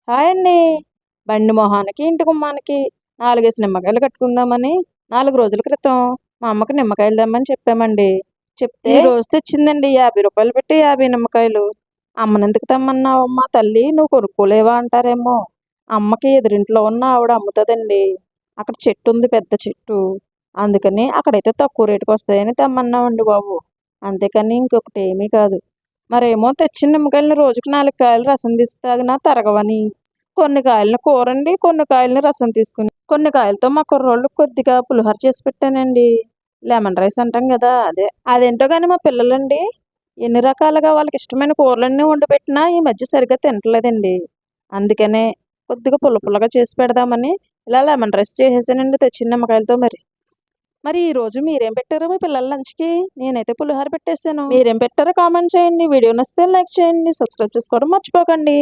Hi అండి. బండి మొహానికి ఇంటి గుమ్మానికి 4 నిమ్మకాయలు కట్టుకుందామని 4 రోజుల క్రితం మా అమ్మకి నిమ్మకాయలు తెమ్మని చెప్పామండి. చెప్తే ఈ రోజు తెచ్చిందండి. రూ. 50 పెట్టి 50 నిమ్మకాయలు. అమ్మనెందుకు తెమ్మన్నావమ్మా తల్లి, నువ్వు కొనుక్కోలేవా అంటారేమో. అమ్మకి ఎదురింట్లో ఉన్న ఆవిడ అమ్ముతుందండి. అక్కడ చెట్టు ఉంది, పెద్ద చెట్టు. అందుకని అక్కడైతే తక్కువ రేటుకి వస్తాయని తెమ్మన్నామండి బాబు. అంతేకాని ఇంకొకటి ఏమీ కాదు. మరేమో తెచ్చిన నిమ్మకాయలని రోజుకి 4 కాయలు రసం తీసి తాగినా తరగవని, కొన్ని కాయలని కూరండి, కొన్ని కాయలని రసం తీసుకుని, కొన్ని కాయలతో మా కుర్రోళ్ళు కొద్దిగా పులిహోర చేసి పెట్టానండి. లెమన్ రైస్ అంటాం కదా, అదే. అదేంటో కానీ మా పిల్లలండి ఎన్ని రకాలుగా వాళ్ళకి ఇష్టమైన కూరలన్నీ వండి పెట్టినా ఈ మధ్య సరిగ్గా తినట్లేదండి. అందుకనే కొద్దిగా పుల్లగా చేసి పెడదామని ఇలా లెమన్ రైస్ చేసేసానండి తెచ్చిన నిమ్మకాయలతో. మరి ఈరోజు మీరేం పెట్టారో మీ పిల్లల లంచ్కి? నేనైతే పులిహోర పెట్టేశాను. మీరేం పెట్టారో కామెంట్ చేయండి. వీడియో నచ్చితే లైక్ చేయండి, సబ్స్క్రైబ్ చేసుకోవడం మర్చిపోకండి.